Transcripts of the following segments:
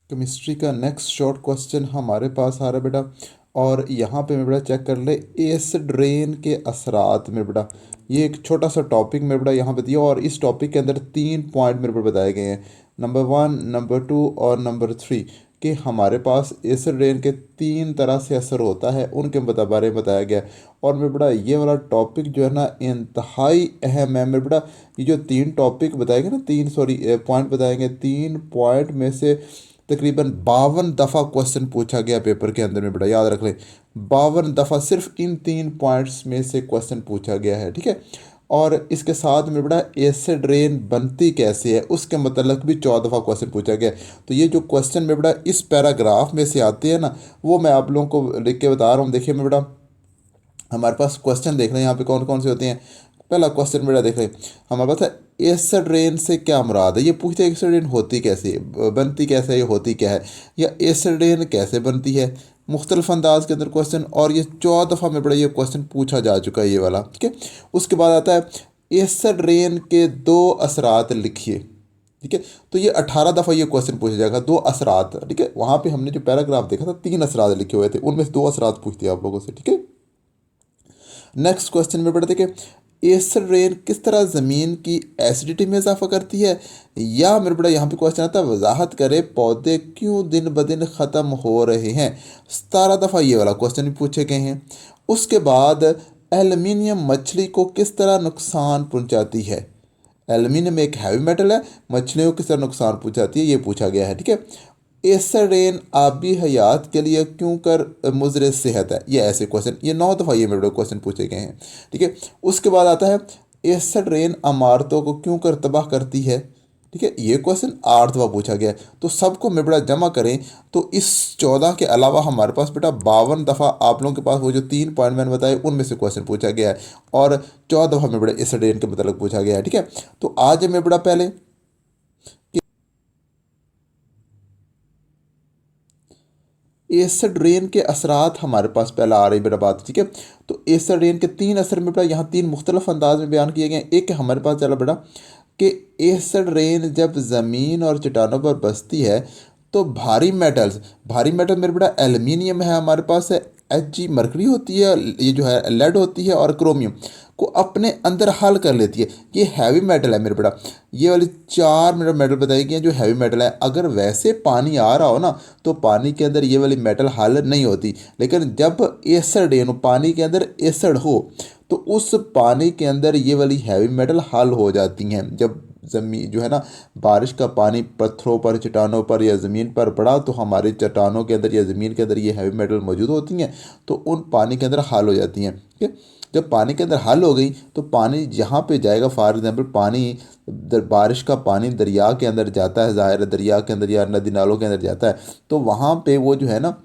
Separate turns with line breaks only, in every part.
Chemistry का next short question हमारे पास आ रहा है बेटा। और यहाँ पे मेरे बेटा चेक कर ले, एसिड रेन के असरात मेरे बेटा। ये एक छोटा सा टॉपिक मेरे बेटा यहाँ पे दिया, और इस टॉपिक के अंदर 3 पॉइंट मेरे बेटा बताए गए हैं, नंबर 1, नंबर 2 और नंबर 3। कि हमारे पास एसिड रेन के 3 तरह से असर होता है, उनके बारे में बताया गया है। और मेरे बेटा ये वाला टॉपिक जो है ना इंतहाई अहम है मेरे बेटा। ये जो 3 टॉपिक बताएंगे ना, पॉइंट बताएंगे, 3 पॉइंट में से तकरीबन 52 दफ़ा क्वेश्चन पूछा गया पेपर के अंदर में बेटा, याद रख लें। 52 दफ़ा सिर्फ इन 3 पॉइंट्स में से क्वेश्चन पूछा गया है, ठीक है। और इसके साथ में बेटा एसिड रेन बनती कैसे है उसके मतलब भी 14 दफ़ा क्वेश्चन पूछा गया है। तो ये जो क्वेश्चन में बेटा इस पैराग्राफ में से आते हैं ना, वो मैं आप लोगों को लिख के बता रहा हूँ। देखिए मैं बेटा, हमारे पास क्वेश्चन देख रहे हैं यहाँ पे कौन कौन से होते हैं। पहला क्वेश्चन बेटा देख रहे हैं हमारे पास है, एसिड रेन से क्या मुराद है। ये पूछते हैं एसिड रेन होती कैसे है, बनती कैसे है, ये होती क्या है, या एसिड रेन कैसे बनती है, मुख्तलिफ अंदाज के अंदर क्वेश्चन। और ये 14 दफ़ा में बड़ा ये क्वेश्चन पूछा जा चुका है, ये वाला, ठीक है। उसके बाद आता है एसिड रेन के 2 असरात लिखिए, ठीक है। तो ये 18 दफ़ा ये क्वेश्चन पूछा जाएगा, 2 असरात, ठीक है। वहाँ पे हमने जो पैराग्राफ देखा था 3 असरात लिखे हुए थे, उनमें से 2 असरात पूछते हैं आप लोगों से, ठीक है। नेक्स्ट क्वेश्चन में पढ़ते कि एसिड रेन किस तरह ज़मीन की एसिडिटी में इजाफा करती है। या मेरे बड़ा यहाँ पे क्वेश्चन आता है, वजाहत करे पौधे क्यों दिन ब दिन ख़त्म हो रहे हैं। 17 दफ़ा ये वाला क्वेश्चन भी पूछे गए हैं। उसके बाद एल्युमिनियम मछली को किस तरह नुकसान पहुँचाती है। एल्युमिनियम एक हैवी मेटल है, मछलियों को किस तरह नुकसान पहुँचाती है ये पूछा गया है, ठीक है। एसिड रेन आबी हयात के लिए क्यों कर मुज़र सेहत है। ये ऐसे क्वेश्चन, ये 9 दफ़ा ये मेरे क्वेश्चन पूछे गए हैं, ठीक है। उसके बाद आता है एसिड रेन इमारतों को क्यों कर तबाह करती है, ठीक है। ये क्वेश्चन 8 दफ़ा पूछा गया है। तो सबको मैं बेटा जमा करें तो इस 14 के अलावा हमारे पास बेटा 52 दफ़ा आप लोगों के पास वो जो 3 पॉइंट मैंने बताए उनमें से क्वेश्चन पूछा गया है, और 14 दफ़ा में बेटा एसिड रेन के मतलब पूछा गया है, ठीक है। तो आज मैं बेटा पहले एसिड रेन के असरात हमारे पास पहला आ रही मेरा बात, ठीक है। तो एसिड रेन के 3 असर में बेटा यहाँ 3 मुख्तलिफ अंदाज में बयान किए गए हैं। एक हमारे पास चला बेटा कि एसिड रेन जब ज़मीन और चट्टानों पर बसती है तो भारी मेटल्स, भारी मेटल मेरे बेटा एल्युमिनियम है, हमारे पास है Hg मरकरी होती है, ये जो है लेड होती है, और क्रोमियम को अपने अंदर हल कर लेती है। ये हैवी मेटल है मेरे बेटा। ये वाली 4 मेरा मेटल बताई गई हैं जो हैवी मेटल है। अगर वैसे पानी आ रहा हो ना तो पानी के अंदर ये वाली मेटल हल नहीं होती, लेकिन जब एसिड यानी पानी के अंदर एसिड हो तो उस पानी के अंदर ये वाली हैवी मेटल हल हो जाती हैं। जब ज़मीन जो है ना, बारिश का पानी पत्थरों पर, चट्टानों पर या ज़मीन पर पड़ा तो हमारे चट्टानों के अंदर या ज़मीन के अंदर ये हैवी मेटल मौजूद होती हैं, तो उन पानी के अंदर हल हो जाती हैं, ठीक है। जब पानी के अंदर हल हो गई तो पानी जहाँ पे जाएगा, फॉर एग्जांपल पानी बारिश का पानी दरिया के अंदर जाता है, ज़ाहिर है दरिया के अंदर या नदी नालों के अंदर जाता है, तो वहाँ पे वो जो है ना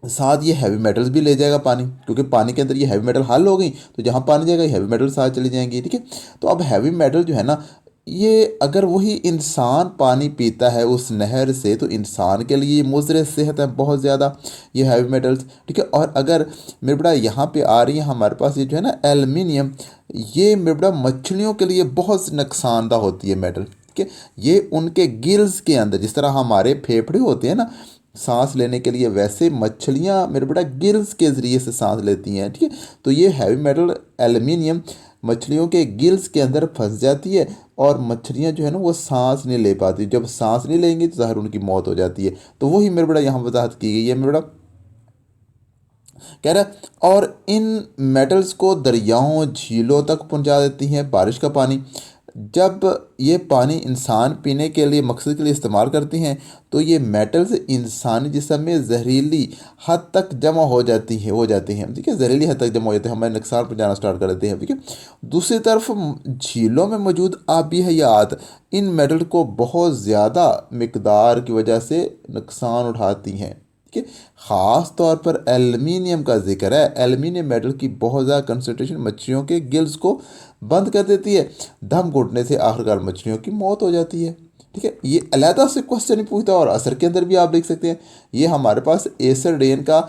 साथ ये हैवी मेटल्स भी ले जाएगा पानी, क्योंकि पानी के अंदर ये हैवी मेटल हल हो गई तो जहाँ पानी जाएगा ये हैवी मेटल साथ चली जाएंगी, ठीक है। तो अब हैवी मेटल जो है ना, ये अगर वही इंसान पानी पीता है उस नहर से तो इंसान के लिए मुज़र सेहत है बहुत ज़्यादा ये हैवी मेटल्स, ठीक है। और अगर मेरे बड़ा यहाँ पे आ रही है हमारे पास ये जो है ना एल्युमिनियम, ये मेरे बड़ा मछलियों के लिए बहुत नुकसानदा होती है मेटल, ठीक है। ये उनके गिल्स के अंदर, जिस तरह हमारे फेफड़े होते हैं ना सांस लेने के लिए, वैसे मछलियाँ मेरे बेटा गिल्स के ज़रिए से सांस लेती हैं, ठीक है। तो ये हैवी मेटल एल्युमिनियम मछलियों के गिल्स के अंदर फंस जाती है, और मछलियाँ जो है ना वो सांस नहीं ले पाती। जब सांस नहीं लेंगी तो ज़ाहिर उनकी मौत हो जाती है। तो वही मेरे बेटा यहाँ वजाहत की गई है मेरे बेटा, कह रहा है। और इन मेटल्स को दरियाओं झीलों तक पहुँचा देती हैं बारिश का पानी। जब ये पानी इंसान पीने के लिए मकसद के लिए इस्तेमाल करते हैं तो ये मेटल्स इंसानी जिस्म में जहरीली हद तक जमा हो जाती हैं, ठीक है। जहरीली हद तक जमा हो जाते हैं, हमें नुकसान पहुंचाना स्टार्ट कर देते हैं, ठीक है। दूसरी तरफ झीलों में मौजूद आबी हयात इन मेटल को बहुत ज़्यादा मकदार की वजह से नुकसान उठाती हैं, ठीक है। ख़ास तौर पर एल्युमिनियम का जिक्र है। एल्युमिनियम मेटल की बहुत ज़्यादा कंसनट्रेशन मछलियों के गिल्स को बंद कर देती है। दम घुटने से आखिरकार मछलियों की मौत हो जाती है, ठीक है। ये अलहदा से क्वेश्चन ही पूछता है, और असर के अंदर भी आप देख सकते हैं। ये हमारे पास एसिड रेन का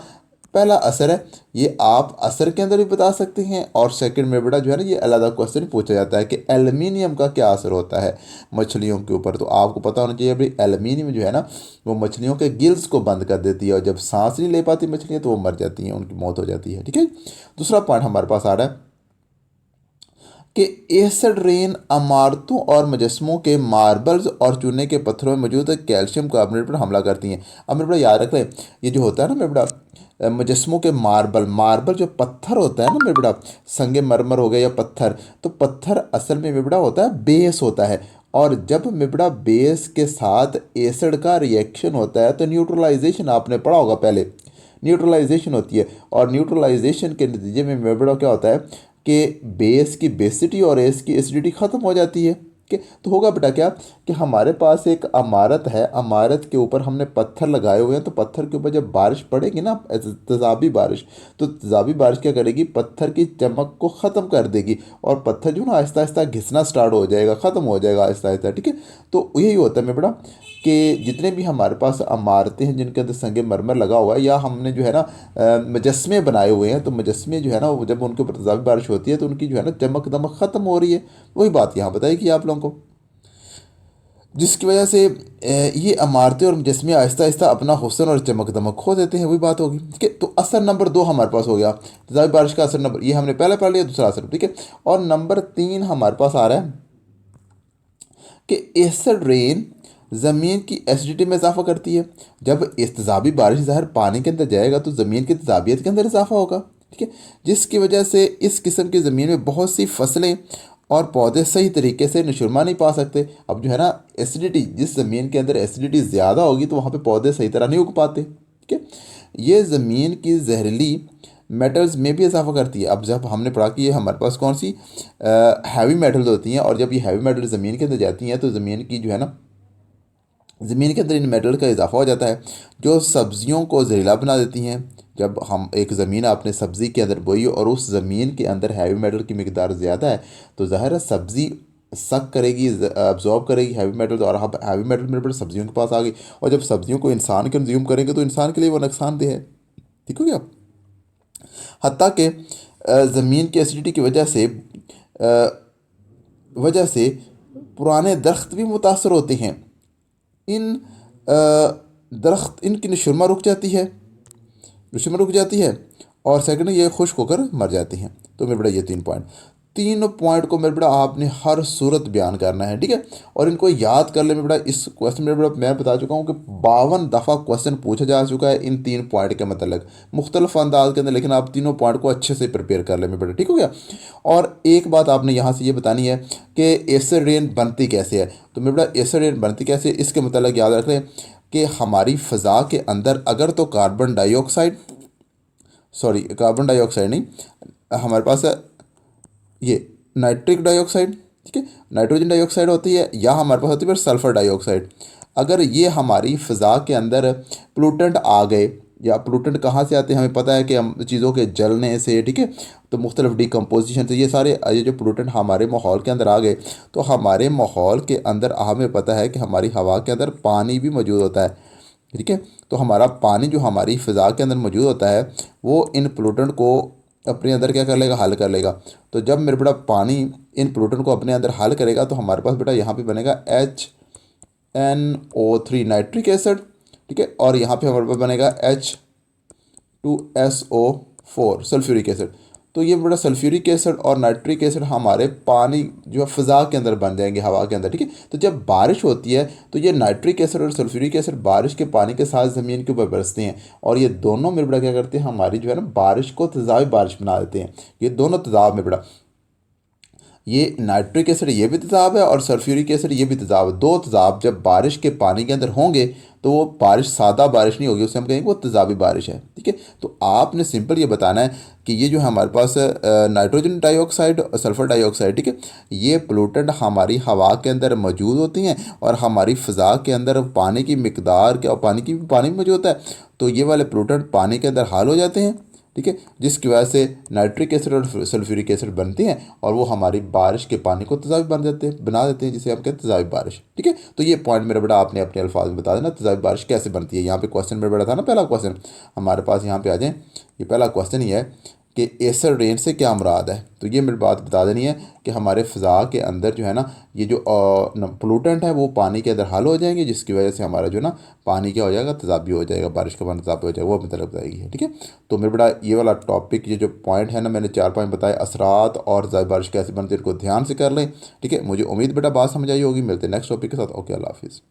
पहला असर है, ये आप असर के अंदर भी बता सकते हैं, और सेकंड में बेटा जो है ना ये अलग क्वेश्चन पूछा जाता है कि एल्युमिनियम का क्या असर होता है मछलियों के ऊपर। तो आपको पता होना चाहिए भाई एल्युमिनियम जो है ना वो मछलियों के गिल्स को बंद कर देती है, और जब सांस नहीं ले पाती मछलियाँ तो वो मर जाती हैं, उनकी मौत हो जाती है। ठीक है, दूसरा पॉइंट हमारे पास आ रहा है कि एसिड रेन इमारतों और मुजस्मों के मार्बल्स और चूने के पत्थरों में मौजूद कैल्शियम कार्बोनेट पर हमला करती हैं। अब मेरे बेटा याद रख लें, ये जो होता है ना मेरे बेटा मुजस्मों के मार्बल, मार्बल जो पत्थर होता है ना मेरे बेटा, संगे मरमर हो गया या पत्थर, तो पत्थर असल में मेरे बेटा होता है बेस होता है, और जब मेरे बेटा बेस के साथ एसिड का रिएक्शन होता है तो न्यूट्रलाइजेशन आपने पढ़ा होगा पहले, न्यूट्रलाइजेशन होती है, और न्यूट्रलाइजेशन के नतीजे में मेरे बेटा क्या होता है कि बेस की बेसिटी और एस की एसिडिटी ख़त्म हो जाती है। कि तो होगा बेटा क्या कि हमारे पास एक इमारत है, इमारत के ऊपर हमने पत्थर लगाए हुए हैं, तो पत्थर के ऊपर जब बारिश पड़ेगी ना तेज़ाबी बारिश, तो तेज़ाबी बारिश क्या करेगी, पत्थर की चमक को ख़त्म कर देगी, और पत्थर जो ना आहिस्ता आहिस्ता घिसना स्टार्ट हो जाएगा, ख़त्म हो जाएगा आहिस्ता आहिस्ता। ठीक है, तो यही होता है मेरे बेटा कि जितने भी हमारे पास इमारतें हैं जिनके अंदर संगे मरमर लगा हुआ है, या हमने जो है ना मुजस्मे बनाए हुए हैं, तो मुजस्मे जो है ना जब उनके ऊपर तेज़ाबी बारिश होती है तो उनकी जो है ना चमक दमक ख़त्म हो रही है। वही बात यहाँ बताएगी आप लोगों को, जिसकी वजह से ये इमारतें और मुजस्मे आहिस्ता आहिस्ता अपना हुस्न और चमक दमक खो देते हैं। वही बात होगी। ठीक है, तो असर नंबर 2 हमारे पास हो गया तेज़ाबी बारिश का असर नंबर, ये हमने पहले पढ़ लिया, दूसरा असर। ठीक है, और नंबर 3 हमारे पास आ रहा है कि एसिड रेन ज़मीन की एसिडिटी में इजाफा करती है। जब इस तेज़ाबी बारिश ज़ाहिर पानी के अंदर जाएगा तो ज़मीन की तेज़ाबियत के अंदर इजाफा होगा। ठीक है, जिसकी वजह से इस किस्म की ज़मीन में बहुत सी फसलें और पौधे सही तरीके से नशुरमा नहीं पा सकते। अब जो है ना एसिडिटी, जिस ज़मीन के अंदर एसिडिटी ज़्यादा होगी तो वहाँ पे पौधे सही तरह नहीं उग पाते। ठीक है, ये ज़मीन की जहरीली मेटल्स में भी इजाफा करती है। अब जब हमने पढ़ा कि ये हमारे पास कौन सी हैवी मेटल्स होती हैं, और जब ये हैवी मेटल ज़मीन के अंदर जाती हैं तो ज़मीन की जो है ना ज़मीन के अंदर इन मेटल का इजाफा हो जाता है, जो सब्जियों को जहरीला बना देती हैं। जब हम एक ज़मीन आपने सब्ज़ी के अंदर बोई और उस ज़मीन के अंदर हैवी मेटल की मिकदार ज़्यादा है, तो ज़ाहिर है सब्ज़ी सक करेगी, अब्जॉर्ब करेगी हैवी मेटल, और अब हैवी मेटल मेरे पर सब्जियों के पास आ गई, और जब सब्जियों को इंसान कंज्यूम करेंगे तो इंसान के लिए वो नुकसानदेह है। ठीक हो गया, हत्ता कि ज़मीन की एसिडिटी की वजह से पुराने दरख्त भी मुतासर होते हैं। इन दरख्त, इनकी नशुरमा रुक जाती है, नशुरमा रुक जाती है, और सेकंड ये खुश्क होकर मर जाती हैं। तो मेरे बड़ा ये 3 पॉइंट को मेरे बड़ा आपने हर सूरत बयान करना है। ठीक है, और इनको याद कर ले मेरे बड़ा। इस क्वेश्चन में बड़ा मैं बता चुका हूँ कि 52 दफ़ा क्वेश्चन पूछा जा चुका है इन 3 पॉइंट के मतलब मुख्तलिफ अंदाज के अंदर, लेकिन आप तीनों पॉइंट को अच्छे से प्रिपेयर कर ले मेरे बड़ा। ठीक हो गया, और एक बात आपने यहाँ से ये बतानी है कि एसिड रेन बनती कैसे है। तो मेरे बड़ा एसिड रेन बनती कैसे है इसके मतलब याद रख लें कि हमारी फ़ज़ा के अंदर अगर तो कार्बन डाइऑक्साइड नहीं, हमारे पास है ये नाइट्रिक डाइऑक्साइड। ठीक है, नाइट्रोजन डाइऑक्साइड होती है, या हमारे पास होती है फिर सल्फ़र डाइऑक्साइड। अगर ये हमारी फ़ज़ा के अंदर पोलूटेंट आ गए, या पोलूटेंट कहाँ से आते हैं हमें पता है कि हम चीज़ों के जलने से, ठीक है, तो मुख्तलिफ डिकम्पोजिशन से ये जो पोलूटेंट हमारे माहौल के अंदर आ गए, तो हमारे माहौल के अंदर हमें पता है कि हमारी हवा के अंदर पानी भी मौजूद होता है। ठीक है, तो हमारा पानी जो हमारी फ़िज़ा के अंदर मौजूद होता है वो इन पोलूटेंट को अपने अंदर क्या कर लेगा, हल कर लेगा। तो जब मेरे बेटा पानी इन पोलूटेंट को अपने अंदर हल करेगा तो हमारे पास बेटा यहाँ पे बनेगा HNO3 नाइट्रिक एसिड। ठीक है, और यहाँ पे हमारे पास बनेगा H2SO4 सल्फ्यूरिक एसिड। तो ये बड़ा सल्फ्यूरिक एसिड और नाइट्रिक एसिड हमारे पानी जो है फ़िज़ा के अंदर बन जाएंगे, हवा के अंदर। ठीक है, तो जब बारिश होती है तो ये नाइट्रिक एसिड और सल्फ्यूरिक एसिड बारिश के पानी के साथ ज़मीन के ऊपर बरसते हैं, और ये दोनों में बड़ा क्या करते हैं, हमारी जो है ना बारिश को तेज़ाबी बारिश बना देते हैं। ये दोनों तेज़ाब में बड़ा, ये नाइट्रिक एसिड ये भी तेज़ाब है और सल्फ्यूरिक एसिड ये भी तेज़ाब है। दो तेज़ाब जब बारिश के पानी के अंदर होंगे तो वो बारिश सादा बारिश नहीं होगी, उसे हम कहेंगे वो तेज़ाबी बारिश है। ठीक है, तो आपने सिंपल ये बताना है कि ये जो है हमारे पास नाइट्रोजन डाइऑक्साइड और सल्फ़र डाइऑक्साइड, ठीक है, ये पोलूटेंट हमारी हवा के अंदर मौजूद होती हैं, और हमारी फ़िज़ा के अंदर पानी की मिकदार क्या, पानी भी मौजूद होता है, तो ये वाले पोलूटेंट पानी के अंदर हाल हो जाते हैं, ठीक है, जिसकी वजह से नाइट्रिक एसिड और सल्फ्यूरिक एसिड बनते हैं और वो हमारी बारिश के पानी को तेज़ाबी बना देते हैं, जिसे हम कहते हैं तेज़ाबी बारिश। ठीक है, तो ये पॉइंट मेरा बेटा आपने अपने अल्फाज में बता देना तेज़ाबी बारिश कैसे बनती है। यहाँ पे क्वेश्चन मेरा बेटा था ना, पहला क्वेश्चन हमारे पास, यहाँ पे आ जाए। ये पहला क्वेश्चन ही है कि एसिड रेन से क्या मुराद है। तो ये मेरी बात बता देनी है कि हमारे फ़िज़ा के अंदर जो है ना, ये जो पोलूटेंट है वो पानी के अंदर हल हो जाएंगे, जिसकी वजह से हमारा जो है ना पानी क्या हो जाएगा, तेज़ाबी हो जाएगा, बारिश का पानी तेज़ाबी हो जाएगा, वो मतलब बताएगी। ठीक है, तो मेरे बड़ा ये वाला टॉपिक, ये जो पॉइंट है ना, मैंने 4 पॉइंट बताए, असरात और तेज़ाबी बारिश कैसे बनती है, इनको ध्यान से कर लें। ठीक है, मुझे उम्मीद बेटा बात समझ आई होगी। मिलते हैं नेक्स्ट टॉपिक के साथ। ओके, अल्लाह हाफिज़।